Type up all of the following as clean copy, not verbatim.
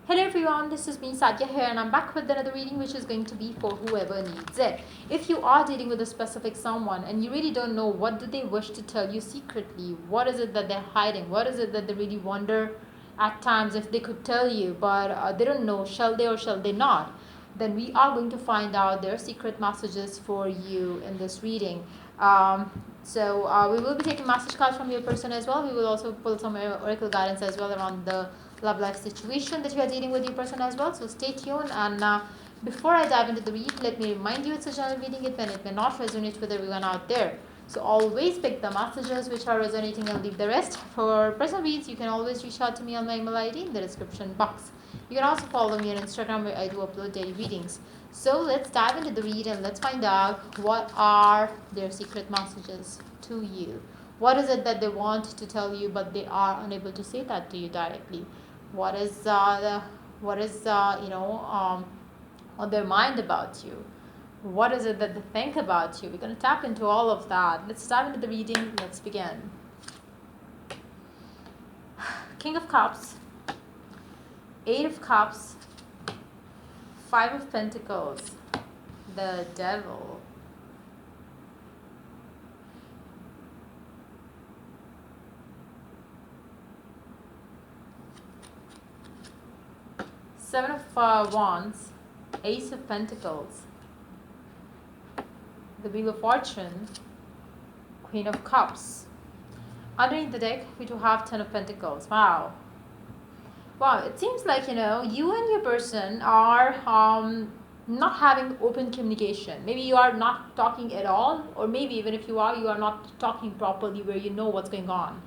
Hello everyone, this is me Satya here and I'm back with another reading which is going to be for whoever needs it. If you are dealing with a specific someone and you really don't know what do they wish to tell you secretly, what is it that they're hiding, what is it that they really wonder at times if they could tell you but they don't know, shall they or shall they not, then we are going to find out their secret messages for you in this reading. We will be taking message cards from your person as well. We will also pull some oracle guidance as well around the love life situation that you are dealing with your person as well. So stay tuned. And before I dive into the read, let me remind you it's a general reading. It may not resonate with everyone out there. So always pick the messages which are resonating and leave the rest. For personal reads, you can always reach out to me on my email ID in the description box. You can also follow me on Instagram where I do upload daily readings. So let's dive into the read and let's find out what are their secret messages to you. What is it that they want to tell you but they are unable to say that to you directly? What is on their mind about you? What is it that they think about you? We're going to tap into all of that. Let's dive into the reading. Let's begin. King of Cups, Eight of Cups, Five of Pentacles, the Devil, Seven of Wands, Ace of Pentacles, the Wheel of Fortune, Queen of Cups. Underneath the deck, we do have Ten of Pentacles. Wow, it seems like, you and your person are not having open communication. Maybe you are not talking at all, or maybe even if you are not talking properly where you know what's going on.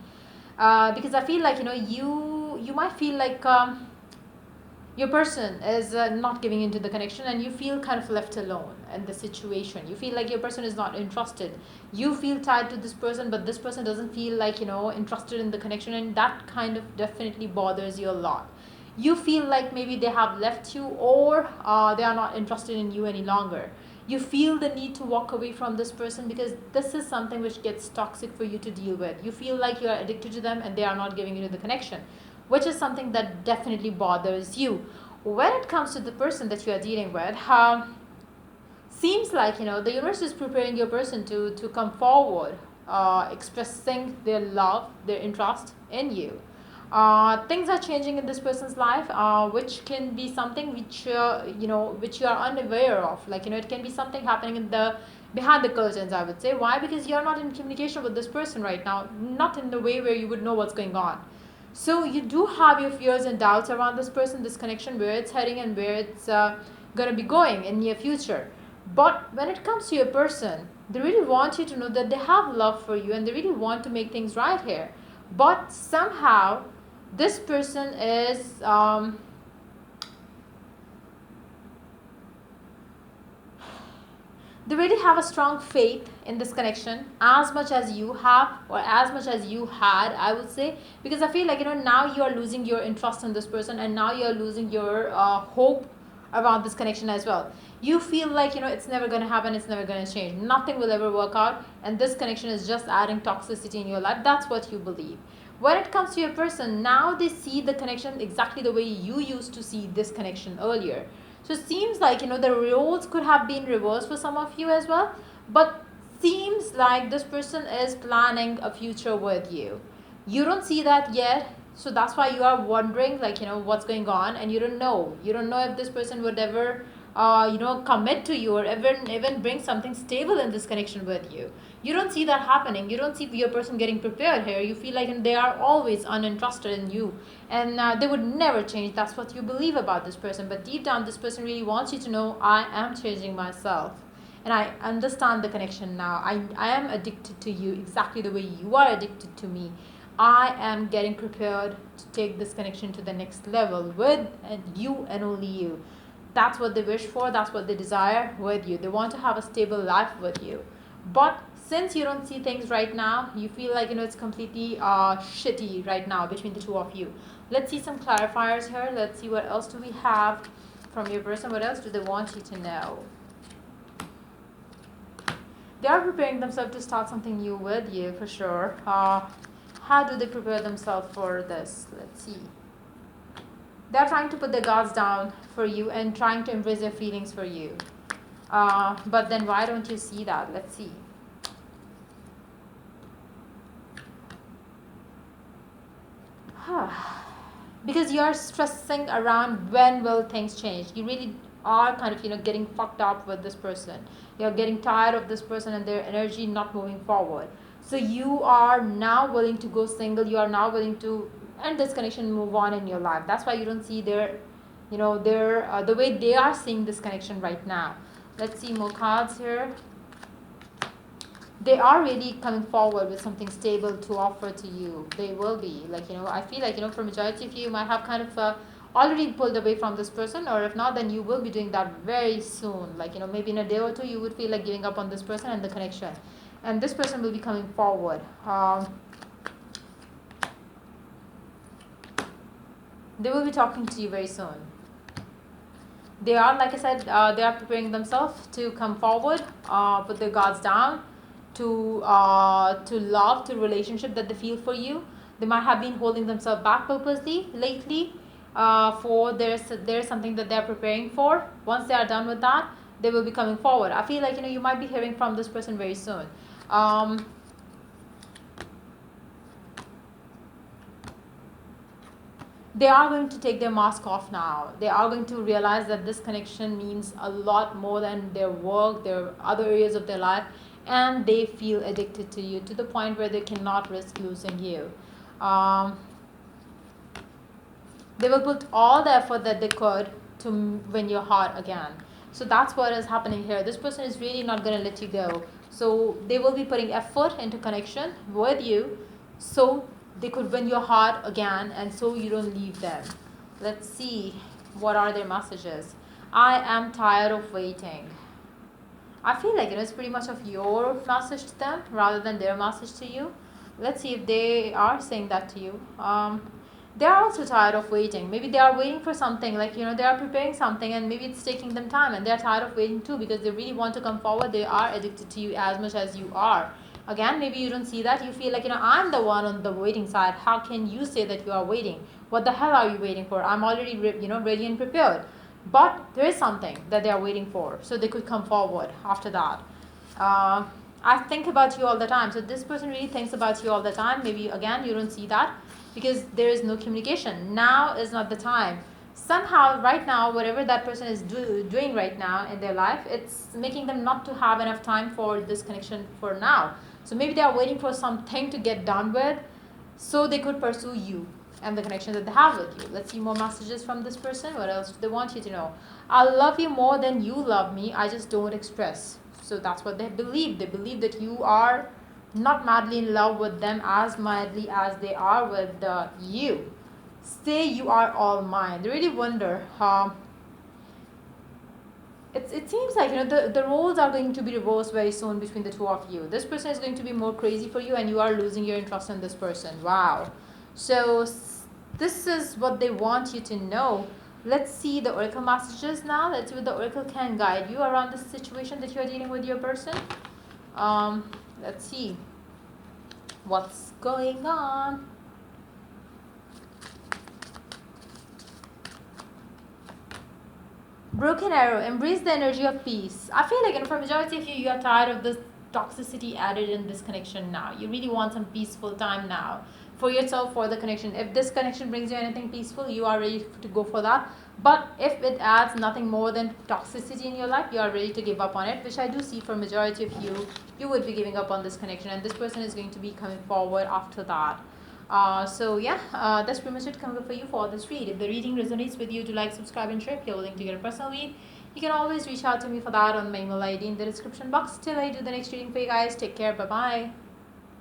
Because I feel like, you might feel like your person is not giving into the connection and you feel kind of left alone in the situation. You feel like your person is not interested. You feel tied to this person, but this person doesn't feel like, interested in the connection, and that kind of definitely bothers you a lot. You feel like maybe they have left you, or they are not interested in you any longer. You feel the need to walk away from this person because this is something which gets toxic for you to deal with. You feel like you are addicted to them and they are not giving you the connection, which is something that definitely bothers you. When it comes to the person that you are dealing with, seems like, the universe is preparing your person to come forward, expressing their love, their interest in you. Things are changing in this person's life, which can be something which which you are unaware of. Like, it can be something happening in the behind the curtains, I would say. Why? Because you are not in communication with this person right now, not in the way where you would know what's going on. So you do have your fears and doubts around this person, this connection, where it's heading and where it's going to be going in near future. But when it comes to your person, they really want you to know that they have love for you and they really want to make things right here. But somehow this person is they really have a strong faith in this connection as much as you have, or as much as you had, I would say. Because I feel like, now you are losing your interest in this person and now you are losing your hope around this connection as well. You feel like, it's never going to happen, it's never going to change, nothing will ever work out, and this connection is just adding toxicity in your life. That's what you believe. When it comes to your person, now they see the connection exactly the way you used to see this connection earlier. So it seems like, the roles could have been reversed for some of you as well. But seems like this person is planning a future with you. You don't see that yet. So that's why you are wondering, like, what's going on, and you don't know. You don't know if this person would ever commit to you, or even bring something stable in this connection with you. You don't see that happening. You don't see your person getting prepared here. You feel like they are always uninterested in you, and they would never change. That's what you believe about this person. But deep down, this person really wants you to know, I am changing myself, and I understand the connection now. I am addicted to you exactly the way you are addicted to me. I am getting prepared to take this connection to the next level with you and only you. That's what they wish for. That's what they desire with you. They want to have a stable life with you. But since you don't see things right now, you feel like, it's completely shitty right now between the two of you. Let's see some clarifiers here. Let's see what else do we have from your person. What else do they want you to know? They are preparing themselves to start something new with you, for sure. How do they prepare themselves for this? Let's see. They're trying to put their guards down for you and trying to embrace their feelings for you. But then why don't you see that? Let's see. Because you're stressing around when will things change. You really are kind of, getting fucked up with this person. You're getting tired of this person and their energy not moving forward. So you are now willing to go single. You are now willing to end this connection and move on in your life. That's why you don't see the way they are seeing this connection right now. Let's see more cards here. They are really coming forward with something stable to offer to you. They will be I feel like for majority of you, you might have kind of already pulled away from this person, or if not, then you will be doing that very soon. Maybe in a day or two, you would feel like giving up on this person and the connection, and this person will be coming forward. They will be talking to you very soon. They are, like I said, they are preparing themselves to come forward, put their guards down, to love, to relationship that they feel for you. They might have been holding themselves back purposely lately, for there's something that they're preparing for. Once they are done with that, they will be coming forward. I feel like you might be hearing from this person very soon. They are going to take their mask off now. They are going to realize that this connection means a lot more than their work, their other areas of their life, and they feel addicted to you to the point where they cannot risk losing you. They will put all the effort that they could to win your heart again. So that's what is happening here. This person is really not going to let you go. So they will be putting effort into connection with you, so they could win your heart again, and so you don't leave them. Let's see, what are their messages? I am tired of waiting. I feel like it's pretty much of your message to them rather than their message to you. Let's see if they are saying that to you. They are also tired of waiting. Maybe they are waiting for something, they are preparing something, and maybe it's taking them time, and they're tired of waiting too, because they really want to come forward. They are addicted to you as much as you are. Again, maybe you don't see that. You feel like, I'm the one on the waiting side. How can you say that you are waiting? What the hell are you waiting for? I'm already, ready and prepared. But there is something that they are waiting for, so they could come forward after that. I think about you all the time. So this person really thinks about you all the time. Maybe, again, you don't see that because there is no communication. Now is not the time. Somehow, right now, whatever that person is doing right now in their life, it's making them not to have enough time for this connection for now. So maybe they are waiting for something to get done with, so they could pursue you and the connection that they have with you. Let's see more messages from this person. What else do they want you to know? I love you more than you love me. I just don't express. So that's what they believe. They believe that you are not madly in love with them as madly as they are with you. Say you are all mine. They really wonder how. It seems like the roles are going to be reversed very soon between the two of you. This person is going to be more crazy for you, and you are losing your interest in this person. Wow. So this is what they want you to know. Let's see the oracle messages now. Let's see what the oracle can guide you around this situation that you're dealing with your person. Let's see what's going on. Broken arrow, embrace the energy of peace. I feel like for majority of you, you are tired of this toxicity added in this connection now. You really want some peaceful time now for yourself, for the connection. If this connection brings you anything peaceful, you are ready to go for that. But if it adds nothing more than toxicity in your life, you are ready to give up on it, which I do see for majority of you. You would be giving up on this connection, and this person is going to be coming forward after that. So yeah, that's pretty much it coming for you for this read. If the reading resonates with you, do like, subscribe, and share. If you're willing to get a personal read, you can always reach out to me for that on my email ID in the description box. Till I do the next reading for you guys, take care. Bye bye.